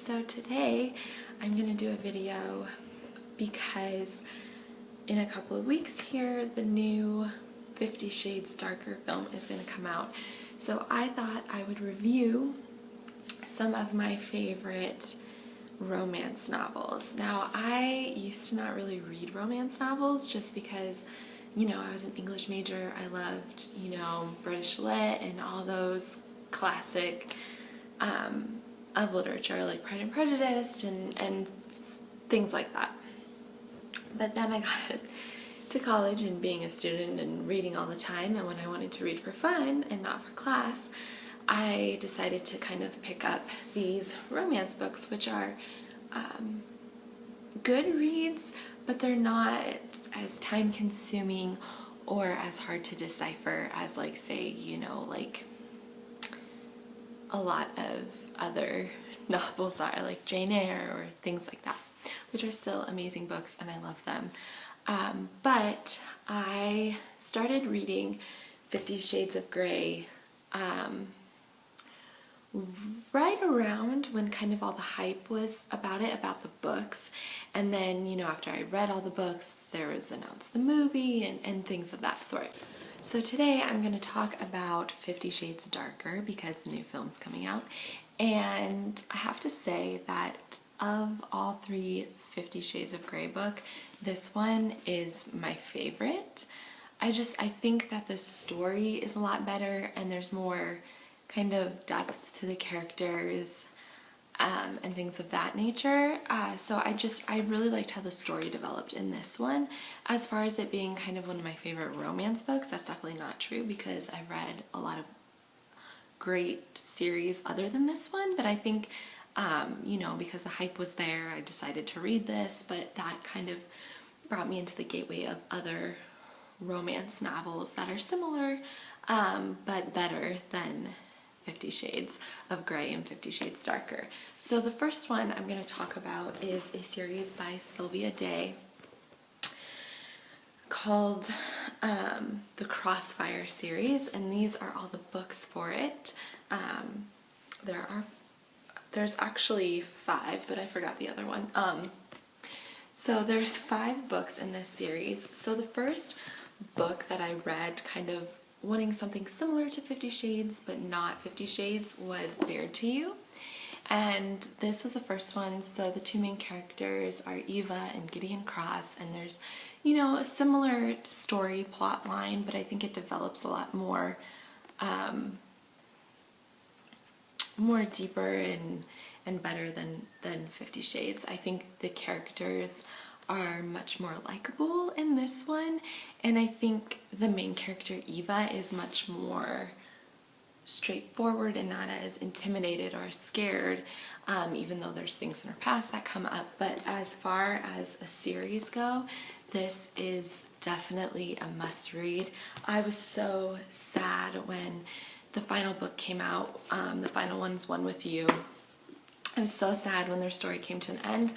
So today I'm going to do a video because in a couple of weeks here the new 50 Shades Darker film is going to come out. So I thought I would review some of my favorite romance novels. Now, I used to not really read romance novels just because, you know, I was an English major. I loved, you know, British Lit and all those classic of literature like Pride and Prejudice and things like that. But then I got to college and being a student and reading all the time, and when I wanted to read for fun and not for class, I decided to kind of pick up these romance books, which are good reads, but they're not as time consuming or as hard to decipher as, like, say, you know, like a lot of other novels are, like Jane Eyre or things like that, which are still amazing books and I love them. But I started reading 50 Shades of Grey right around when kind of all the hype was about it, about the books, and then, you know, after I read all the books, there was announced the movie and things of that sort. So today I'm going to talk about 50 Shades Darker because the new film's coming out, and I have to say that of all three 50 Shades of Grey book, this one is my favorite. I think that the story is a lot better and there's more kind of depth to the characters and things of that nature. So I really liked how the story developed in this one. As far as it being kind of one of my favorite romance books, that's definitely not true because I've read a lot of great series other than this one, but I think you know, because the hype was there, I decided to read this, but that kind of brought me into the gateway of other romance novels that are similar but better than 50 Shades of Grey and 50 Shades Darker. So the first one I'm going to talk about is a series by Sylvia Day called the Crossfire series, and these are all the books for it. There's actually 5, but I forgot the other one. So there's 5 books in this series. So the first book that I read kind of wanting something similar to 50 Shades but not 50 Shades was Bared to You. And this was the first one. So the two main characters are Eva and Gideon Cross, and there's, you know, a similar story plot line, but I think it develops a lot more deeper and better than 50 Shades. I think the characters are much more likable in this one, and I think the main character Eva is much more straightforward and not as intimidated or scared, even though there's things in her past that come up. But as far as a series go, this is definitely a must read. I was so sad when the final book came out, the final one's One With You. I was so sad when their story came to an end,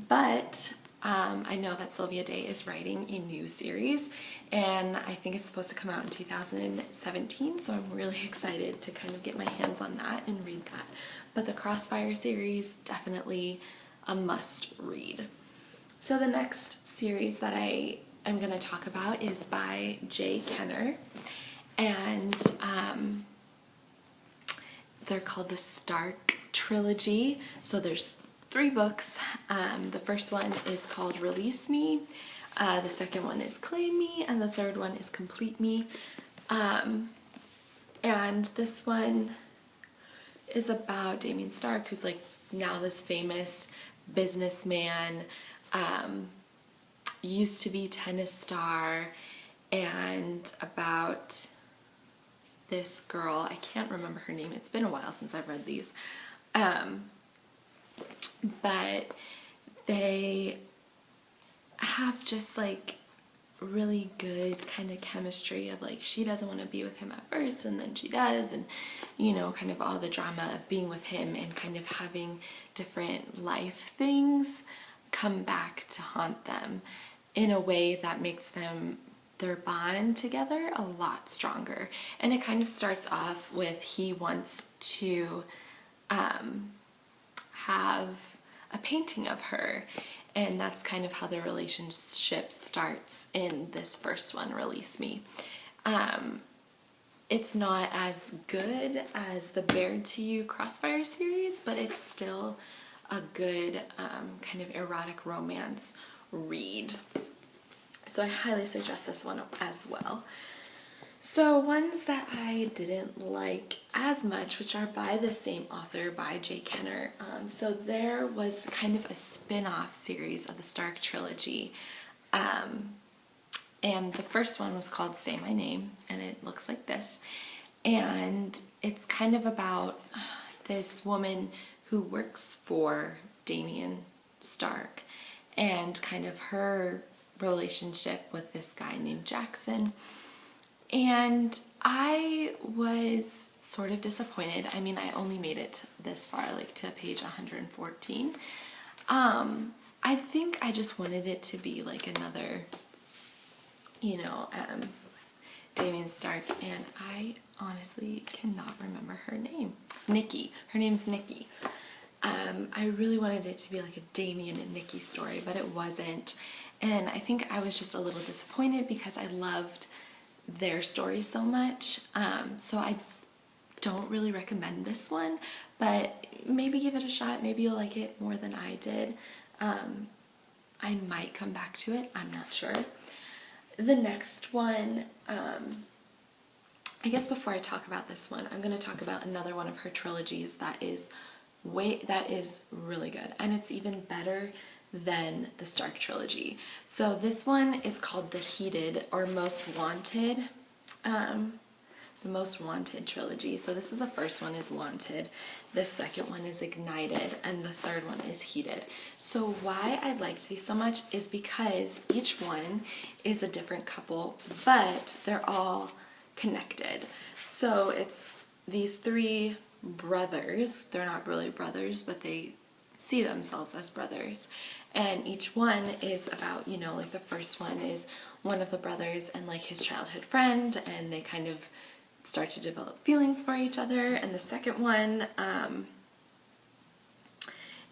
but I know that Sylvia Day is writing a new series, and I think it's supposed to come out in 2017, so I'm really excited to kind of get my hands on that and read that. But the Crossfire series, definitely a must read. So the next series that I am going to talk about is by Jay Kenner, and they're called the Stark Trilogy. So there's 3 books. The first one is called Release Me, the second one is Claim Me, and the third one is Complete Me. And this one is about Damien Stark, who's like now this famous businessman, used to be tennis star, and about this girl, I can't remember her name, it's been a while since I've read these, but they have just like really good kind of chemistry of, like, she doesn't want to be with him at first and then she does, and, you know, kind of all the drama of being with him and kind of having different life things come back to haunt them in a way that makes their bond together a lot stronger. And it kind of starts off with he wants to have painting of her. And that's kind of how their relationship starts in this first one, Release Me. It's not as good as the Bared to You Crossfire series, but it's still a good kind of erotic romance read. So I highly suggest this one as well. So ones that I didn't like as much, which are by the same author, by Jay Kenner. So there was kind of a spin-off series of the Stark trilogy. And the first one was called Say My Name, and it looks like this. And it's kind of about this woman who works for Damien Stark and kind of her relationship with this guy named Jackson. And I was sort of disappointed. I mean, I only made it this far, like to page 114. I think I just wanted it to be like another, you know, Damien Stark, and I honestly cannot remember her name. Nikki. Her name's Nikki. I really wanted it to be like a Damien and Nikki story, but it wasn't. And I think I was just a little disappointed because I loved their story so much. So I don't really recommend this one, but maybe give it a shot. Maybe you'll like it more than I did. I might come back to it. I'm not sure. The next one, I guess before I talk about this one, I'm going to talk about another one of her trilogies that is really good, and it's even better than the Stark trilogy. So this one is called The Heated or Most Wanted. The Most Wanted trilogy. So this is the first one is Wanted, the second one is Ignited, and the third one is Heated. So why I liked these so much is because each one is a different couple, but they're all connected. So it's these three brothers. They're not really brothers, but they see themselves as brothers. And each one is about, you know, like the first one is one of the brothers and like his childhood friend, and they kind of start to develop feelings for each other. And the second one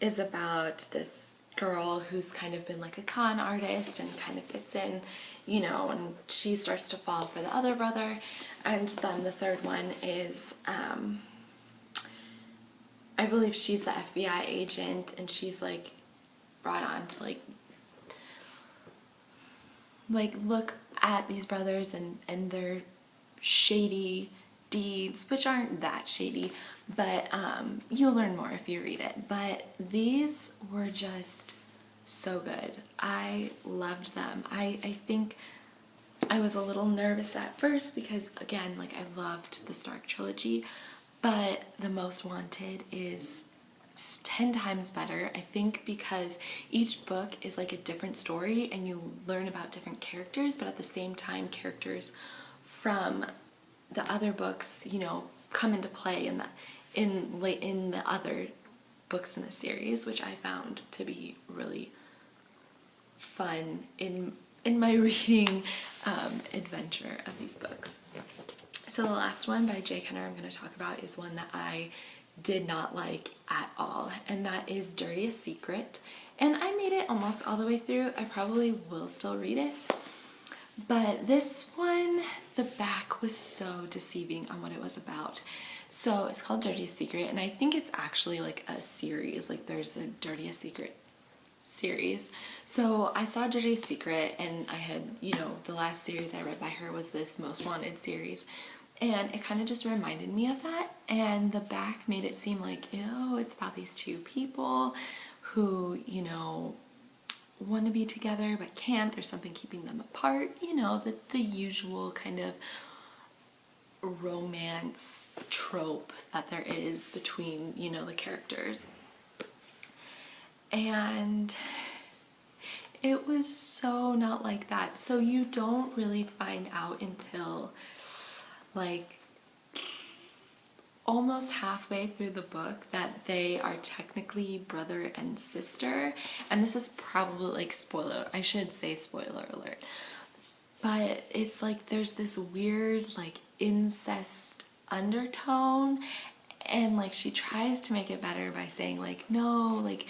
is about this girl who's kind of been like a con artist and kind of fits in, you know, and she starts to fall for the other brother. And then the third one is I believe she's the FBI agent, and she's like brought on to like look at these brothers and their shady deeds, which aren't that shady, but you'll learn more if you read it. But these were just so good. I loved them. I think I was a little nervous at first because, again, like I loved the Stark trilogy, but The Most Wanted is 10 times better, I think, because each book is like a different story and you learn about different characters, but at the same time characters from the other books, you know, come into play in the other books in the series, which I found to be really fun in my reading adventure of these books. So the last one by Jay Kenner I'm going to talk about is one that I did not like at all, and that is Dirtiest Secret. And I made it almost all the way through. I probably will still read it. But this one, the back was so deceiving on what it was about. So it's called Dirtiest Secret, and I think it's actually like a series. Like there's a Dirtiest Secret series. So I saw Dirtiest Secret, and I had, you know, the last series I read by her was this Most Wanted series. And it kind of just reminded me of that. And the back made it seem like, oh, it's about these two people who, you know, want to be together but can't. There's something keeping them apart. You know, the usual kind of romance trope that there is between, you know, the characters. And it was so not like that. So you don't really find out until like almost halfway through the book that they are technically brother and sister. And this is probably like I should say spoiler alert. But it's like there's this weird like incest undertone, and like she tries to make it better by saying like, no, like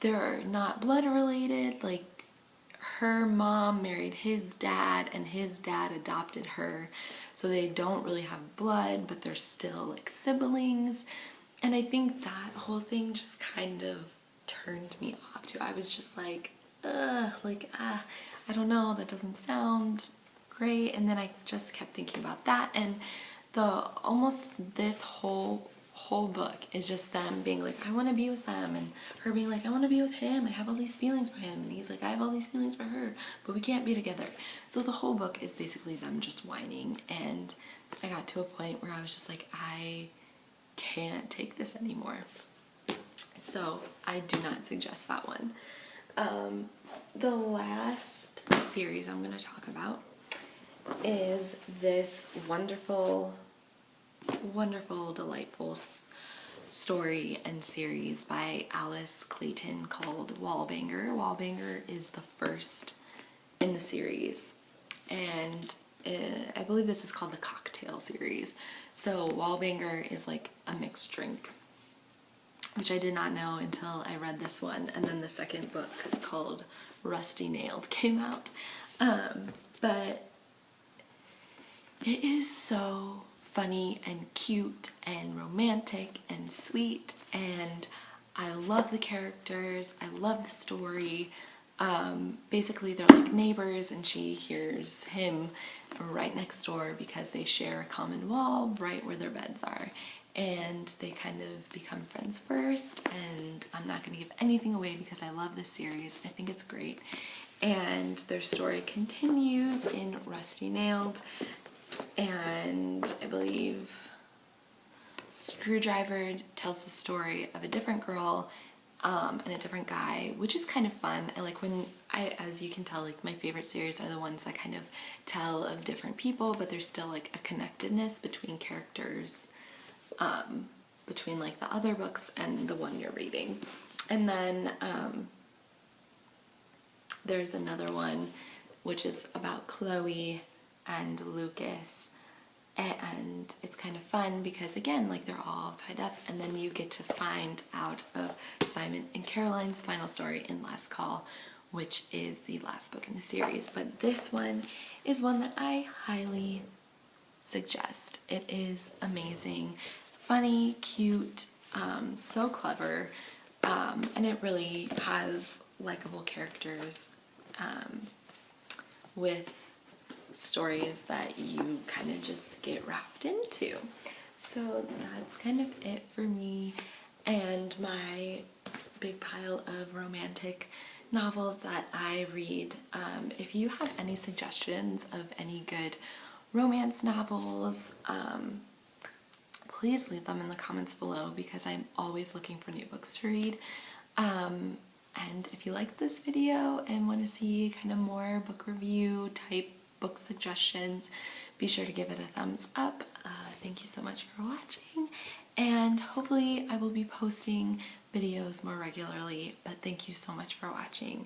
they're not blood related. Like, her mom married his dad and his dad adopted her, so they don't really have blood, but they're still like siblings. And I think that whole thing just kind of turned me off too. I was just like, I don't know, that doesn't sound great. And then I just kept thinking about that, and this whole book is just them being like, I want to be with them, and her being like, I want to be with him, I have all these feelings for him, and he's like, I have all these feelings for her, but we can't be together. So the whole book is basically them just whining, and I got to a point where I was just like, I can't take this anymore. So I do not suggest that one. The last series I'm going to talk about is this wonderful, delightful story and series by Alice Clayton called Wallbanger. Wallbanger is the first in the series, and I believe this is called the cocktail series. So Wallbanger is like a mixed drink, which I did not know until I read this one, and then the second book called Rusty Nailed came out. But it is so funny and cute and romantic and sweet, and I love the characters, I love the story. Basically they're like neighbors, and she hears him right next door because they share a common wall right where their beds are, and they kind of become friends first. And I'm not going to give anything away because I love this series. I think it's great, and their story continues in Rusty Nailed. And I believe Screwdriver tells the story of a different girl and a different guy, which is kind of fun. I like when as you can tell, like my favorite series are the ones that kind of tell of different people, but there's still like a connectedness between characters, between like the other books and the one you're reading. And then there's another one which is about Chloe and Lucas, and it's kind of fun because again, like they're all tied up, and then you get to find out of Simon and Caroline's final story in Last Call, which is the last book in the series. But this one is one that I highly suggest. It is amazing, funny, cute, so clever, and it really has likable characters with stories that you kind of just get wrapped into. So that's kind of it for me and my big pile of romantic novels that I read. If you have any suggestions of any good romance novels, please leave them in the comments below because I'm always looking for new books to read. And if you liked this video and want to see kind of more book review type book suggestions, be sure to give it a thumbs up. Thank you so much for watching, and hopefully I will be posting videos more regularly, but thank you so much for watching.